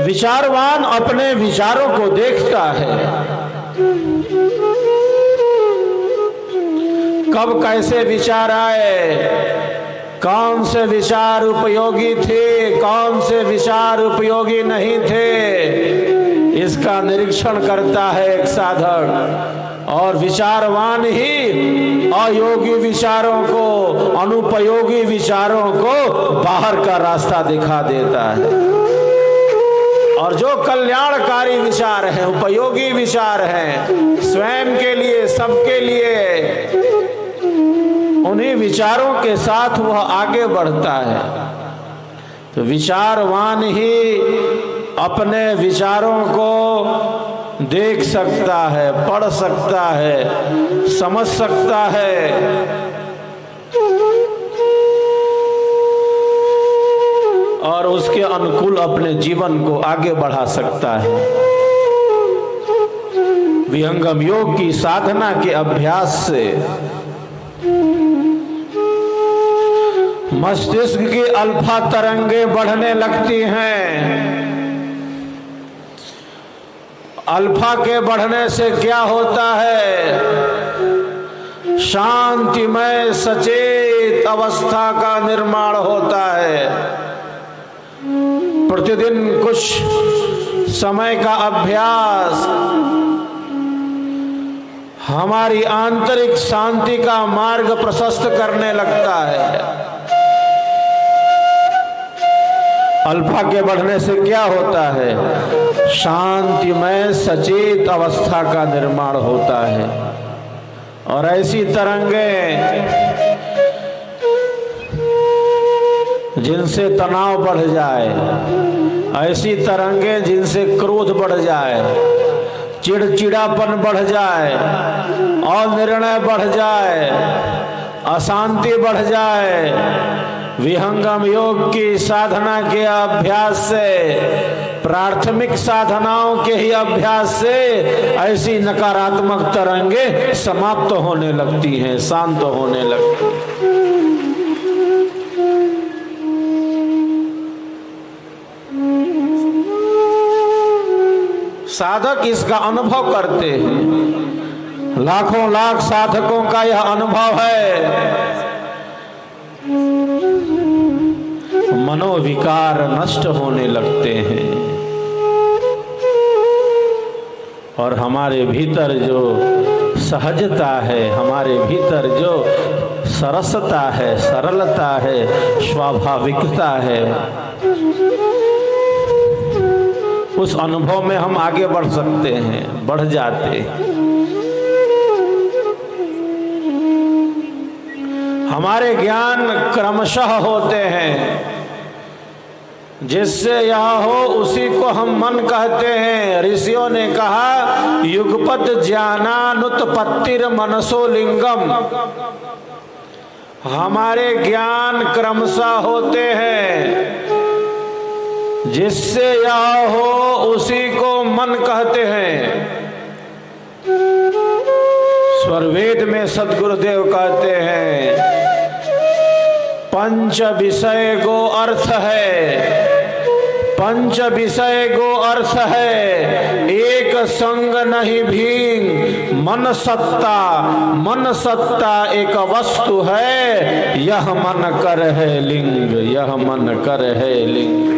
विचारवान अपने विचारों को देखता है, कब कैसे विचार आए, कौन से विचार उपयोगी थे, कौन से विचार उपयोगी नहीं थे, इसका निरीक्षण करता है एक साधक। और विचारवान ही अयोगी विचारों को, अनुपयोगी विचारों को बाहर का रास्ता दिखा देता है। और जो कल्याणकारी विचार हैं, उपयोगी विचार हैं, स्वयं के लिए, सबके लिए, उन्हीं विचारों के साथ वह आगे बढ़ता है। तो विचारवान ही अपने विचारों को देख सकता है, पढ़ सकता है, समझ सकता है। और उसके अनुकूल अपने जीवन को आगे बढ़ा सकता है। विहंगम योग की साधना के अभ्यास से मस्तिष्क की अल्फा तरंगे बढ़ने लगती हैं। अल्फा के बढ़ने से क्या होता है? शांतिमय सचेत अवस्था का निर्माण होता है। प्रतिदिन कुछ समय का अभ्यास हमारी आंतरिक शांति का मार्ग प्रशस्त करने लगता है। अल्फा के बढ़ने से क्या होता है? शांतिमय सचेत अवस्था का निर्माण होता है। और ऐसी तरंगें जिनसे तनाव बढ़ जाए, ऐसी तरंगें जिनसे क्रोध बढ़ जाए, चिड़चिड़ापन बढ़ जाए, और निर्णय बढ़ जाए, अशांति बढ़ जाए, विहंगम योग की साधना के अभ्यास से, प्राथमिक साधनाओं के ही अभ्यास से ऐसी नकारात्मक तरंगे समाप्त होने लगती हैं, शांत होने लगती हैं। साधक इसका अनुभव करते हैं। लाखों लाख साधकों का यह अनुभव है। मनोविकार नष्ट होने लगते हैं और हमारे भीतर जो सहजता है, हमारे भीतर जो सरसता है, सरलता है, स्वाभाविकता है, उस अनुभव में हम आगे बढ़ सकते हैं, बढ़ जाते हैं। हमारे ज्ञान क्रमशः होते हैं। जिससे यह हो उसी को हम मन कहते हैं। ऋषियों ने कहा युगपत ज्ञानानुत्पत्तिर मनसो लिंगम। हमारे ज्ञान क्रमशः होते हैं। जिससे यह हो उसी को मन कहते हैं। स्वरवेद में सद्गुरुदेव कहते हैं पंच विषय गो अर्थ है, पंच विषय गो अर्थ है, एक संग नहीं भींग। मन सत्ता, मन सत्ता एक वस्तु है, यह मन कर है लिंग, यह मन कर है लिंग।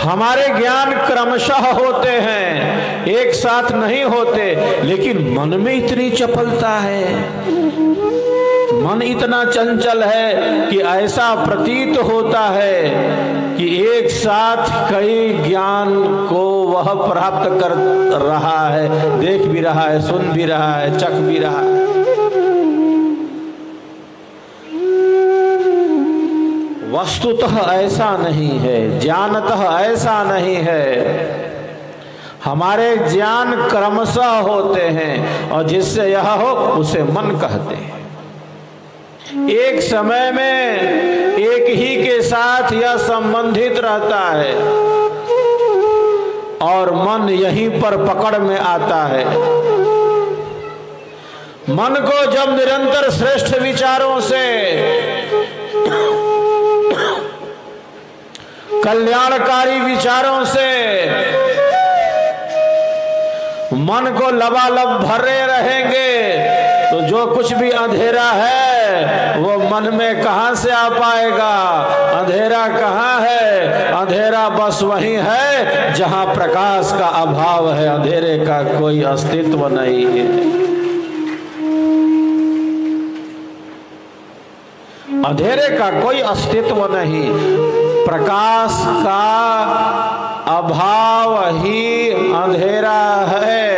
हमारे ज्ञान क्रमशः होते हैं, एक साथ नहीं होते, लेकिन मन में इतनी चपलता है, मन इतना चंचल है कि ऐसा प्रतीत होता है कि एक साथ कई ज्ञान को वह प्राप्त कर रहा है, देख भी रहा है, सुन भी रहा है, चख भी रहा है। वस्तुतः ऐसा नहीं है, ज्ञानतः ऐसा नहीं है। हमारे ज्ञान क्रमशः होते हैं और जिससे यह हो उसे मन कहते हैं। एक समय में एक ही के साथ यह संबंधित रहता है और मन यहीं पर पकड़ में आता है। मन को जब निरंतर श्रेष्ठ विचारों से, कल्याणकारी विचारों से मन को लबालब भरे रहेंगे तो जो कुछ भी अंधेरा है वो मन में कहां से आ पाएगा। अंधेरा कहां है? अंधेरा बस वही है जहां प्रकाश का अभाव है। अंधेरे का कोई अस्तित्व नहीं है। अंधेरे का कोई अस्तित्व नहीं, प्रकाश का अभाव ही अंधेरा है।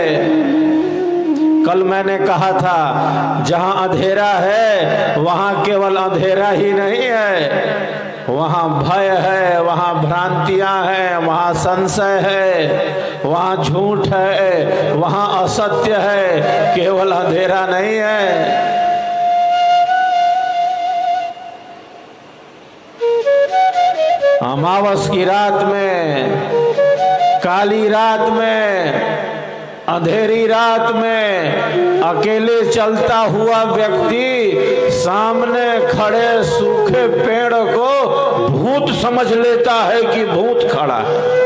कल मैंने कहा था जहां अंधेरा है वहां केवल अंधेरा ही नहीं है, वहां भय है, वहां भ्रांतियां हैं, वहां संशय है, वहां झूठ है, वहां असत्य है, केवल अंधेरा नहीं है। अमावस की रात में, काली रात में, अंधेरी रात में अकेले चलता हुआ व्यक्ति सामने खड़े सूखे पेड़ को भूत समझ लेता है कि भूत खड़ा है।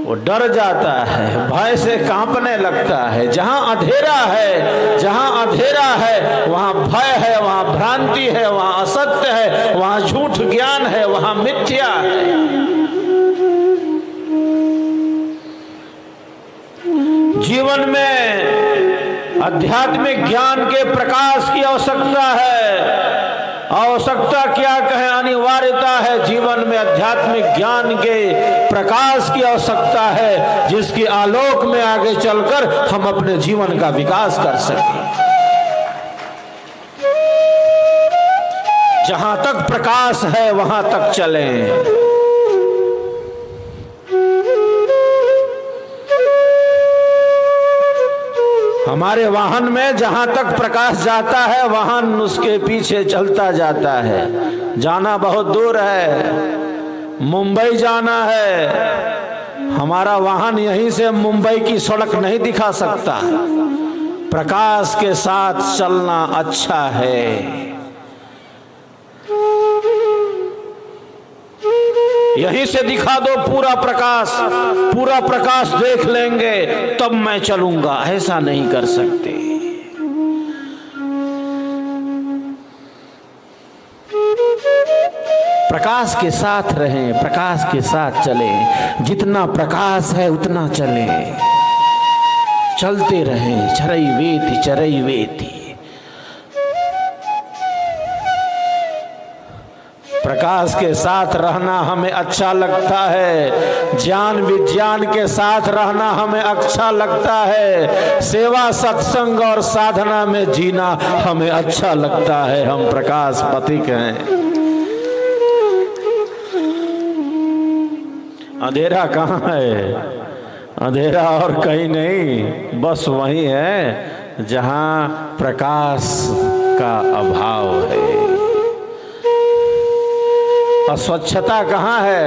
वो डर जाता है, भय से कांपने लगता है। जहां अंधेरा है, जहां अंधेरा है वहां भय है, वहां भ्रांति है, वहां असत्य है, वहां झूठ ज्ञान है, वहां मिथ्या है। जीवन में आध्यात्मिक ज्ञान के प्रकाश की आवश्यकता है। आवश्यकता क्या कहें, अनिवार्यता है। जीवन में आध्यात्मिक ज्ञान के प्रकाश की आवश्यकता है जिसके आलोक में आगे चलकर हम अपने जीवन का विकास कर सकें। जहां तक प्रकाश है वहां तक चलें। हमारे वाहन में जहां तक प्रकाश जाता है वाहन उसके पीछे चलता जाता है। जाना बहुत दूर है, मुंबई जाना है, हमारा वाहन यहीं से मुंबई की सड़क नहीं दिखा सकता। प्रकाश के साथ चलना अच्छा है। यहीं से दिखा दो पूरा प्रकाश देख लेंगे तब मैं चलूंगा, ऐसा नहीं कर सकते। प्रकाश के साथ रहें, प्रकाश के साथ चलें। जितना प्रकाश है उतना चलें, चलते रहें। चरैवेति चरैवेति। प्रकाश के साथ रहना हमें अच्छा लगता है, ज्ञान विज्ञान के साथ रहना हमें अच्छा लगता है, सेवा सत्संग और साधना में जीना हमें अच्छा लगता है। हम प्रकाश पथिक हैं। अंधेरा कहाँ है? अंधेरा और कहीं नहीं, बस वही है जहां प्रकाश का अभाव है। अस्वच्छता कहाँ है?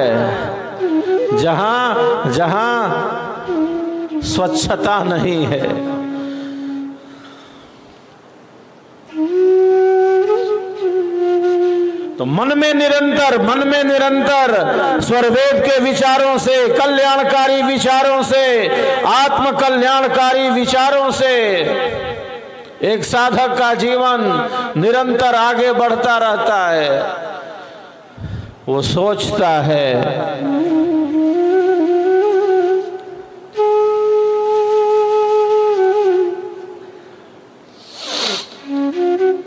जहां स्वच्छता नहीं है। तो मन में निरंतर स्वरवेद के विचारों से, कल्याणकारी विचारों से, आत्म कल्याणकारी विचारों से एक साधक का जीवन निरंतर आगे बढ़ता रहता है। वो सोचता है,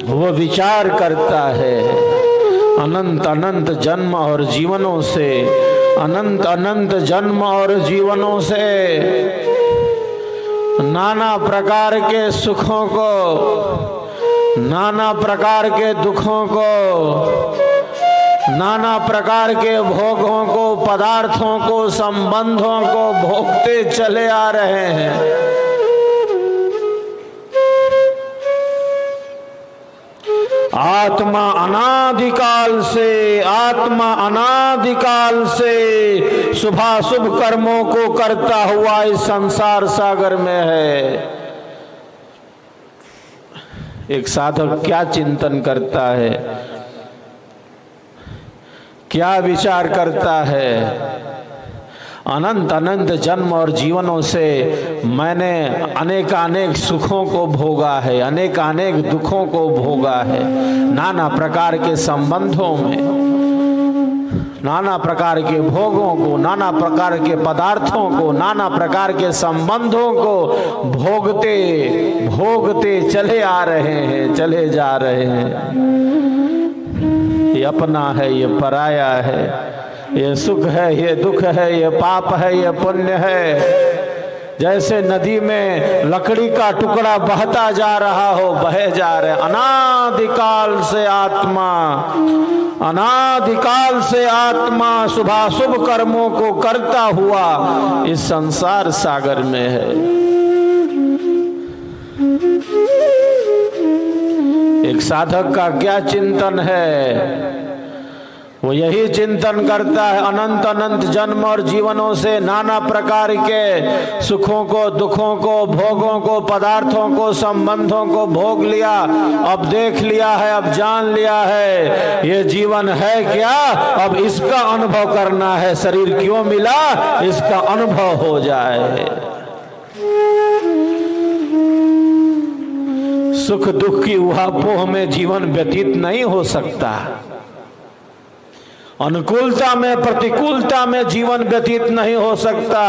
वो विचार करता है। अनंत अनंत जन्म और जीवनों से, अनंत अनंत जन्म और जीवनों से नाना प्रकार के सुखों को, नाना प्रकार के दुखों को, नाना प्रकार के भोगों को, पदार्थों को, संबंधों को भोगते चले आ रहे हैं। आत्मा अनादिकाल से शुभाशुभ कर्मों को करता हुआ इस संसार सागर में है। एक साधक क्या चिंतन करता है, क्या विचार करता है? अनंत अनंत जन्म और जीवनों से मैंने अनेकानेक सुखों को भोगा है, अनेकानेक दुखों को भोगा है, नाना प्रकार के संबंधों में, नाना प्रकार के भोगों को, नाना प्रकार के पदार्थों को, नाना प्रकार के संबंधों को भोगते भोगते चले आ रहे हैं, चले जा रहे हैं। ये अपना है, ये पराया है, ये सुख है, ये दुख है, ये पाप है, ये पुण्य है। जैसे नदी में लकड़ी का टुकड़ा बहता जा रहा हो, बहे जा रहे। अनादिकाल से आत्मा शुभाशुभ कर्मों को करता हुआ इस संसार सागर में है। एक साधक का क्या चिंतन है? वो यही चिंतन करता है, अनंत अनंत जन्म और जीवनों से नाना प्रकार के सुखों को, दुखों को, भोगों को, पदार्थों को, संबंधों को भोग लिया, अब देख लिया है, अब जान लिया है ये जीवन है क्या, अब इसका अनुभव करना है। शरीर क्यों मिला, इसका अनुभव हो जाए। सुख दुख की उहापोह में जीवन व्यतीत नहीं हो सकता। अनुकूलता में, प्रतिकूलता में जीवन व्यतीत नहीं हो सकता।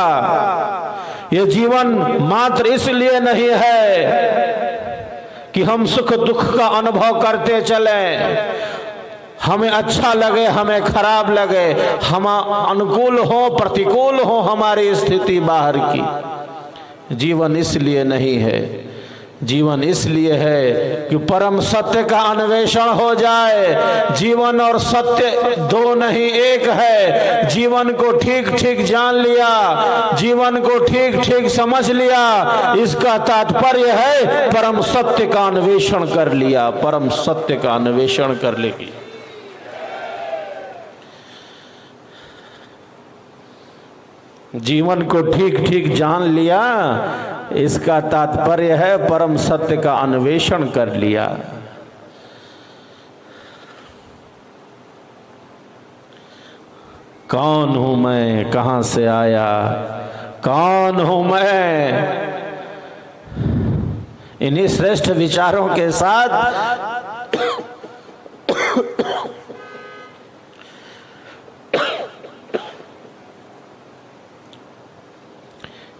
ये जीवन मात्र इसलिए नहीं है कि हम सुख दुख का अनुभव करते चले, हमें अच्छा लगे, हमें खराब लगे, हम अनुकूल हो, प्रतिकूल हो हमारी स्थिति बाहर की। जीवन इसलिए नहीं है। जीवन इसलिए है कि परम सत्य का अन्वेषण हो जाए। जीवन और सत्य दो नहीं, एक है। जीवन को ठीक ठीक जान लिया, जीवन को ठीक ठीक समझ लिया, इसका तात्पर्य है परम सत्य का अन्वेषण कर लिया, परम सत्य का अन्वेषण कर लेगी। जीवन को ठीक ठीक जान लिया, इसका तात्पर्य है परम सत्य का अन्वेषण कर लिया। कौन हूं मैं, कहां से आया, कौन हूं मैं, इन्हीं श्रेष्ठ विचारों के साथ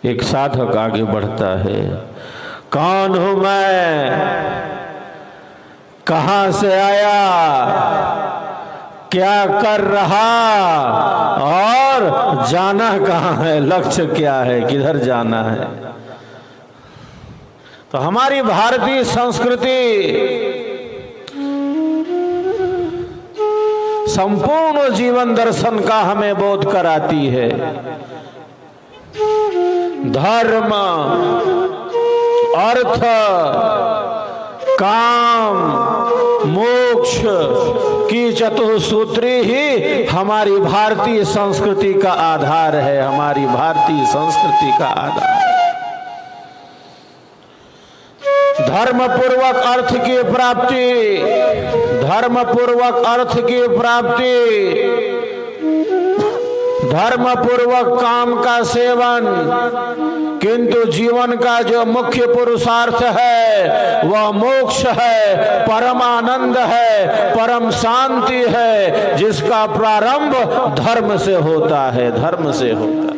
एक साधक आगे बढ़ता है। कौन हूं मैं, कहां से आया, क्या कर रहा और जाना कहां है, लक्ष्य क्या है, किधर जाना है। तो हमारी भारतीय संस्कृति संपूर्ण जीवन दर्शन का हमें बोध कराती है। धर्म, अर्थ, काम, मोक्ष की चतुसूत्री ही हमारी भारतीय संस्कृति का आधार है, हमारी भारतीय संस्कृति का आधार। धर्म पूर्वक अर्थ की प्राप्ति, धर्म पूर्वक अर्थ की प्राप्ति, धर्म पूर्वक काम का सेवन, किंतु जीवन का जो मुख्य पुरुषार्थ है वह मोक्ष है, परम आनंद है, परम शांति है, जिसका प्रारंभ धर्म से होता है, धर्म से होता है।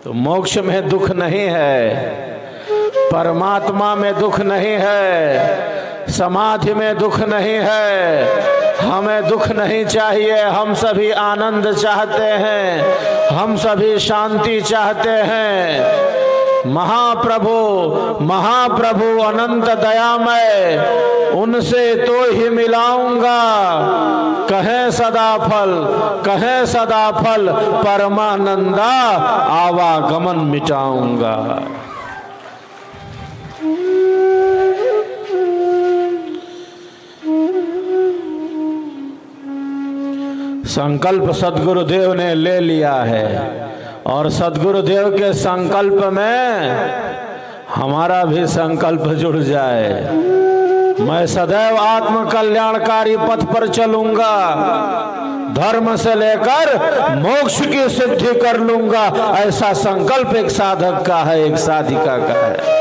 तो मोक्ष में दुख नहीं है, परमात्मा में दुख नहीं है, समाधि में दुख नहीं है। हमें दुख नहीं चाहिए, हम सभी आनंद चाहते हैं, हम सभी शांति चाहते हैं। महाप्रभु, महाप्रभु अनंत दयामय, उनसे तो ही मिलाऊंगा, कहें सदा फल, कहें सदा फल, परमानंदा आवागमन मिटाऊंगा। संकल्प सदगुरुदेव ने ले लिया है और सदगुरुदेव के संकल्प में हमारा भी संकल्प जुड़ जाए। मैं सदैव आत्म कल्याणकारी पथ पर चलूंगा, धर्म से लेकर मोक्ष की सिद्धि कर लूंगा, ऐसा संकल्प एक साधक का है, एक साधिका का है।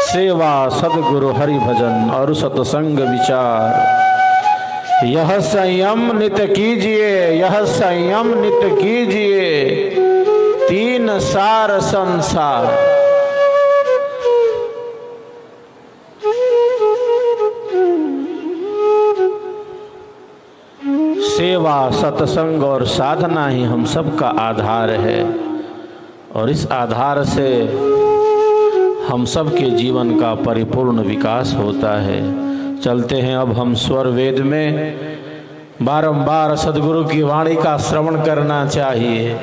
सेवा, सदगुरु, हरि भजन और सत्संग विचार, यह संयम नित कीजिए, यह संयम नित कीजिए, तीन सार संसार। सेवा, सत्संग और साधना ही हम सब का आधार है और इस आधार से हम सब के जीवन का परिपूर्ण विकास होता है। चलते हैं अब हम स्वर वेद में। बारंबार सदगुरु की वाणी का श्रवण करना चाहिए।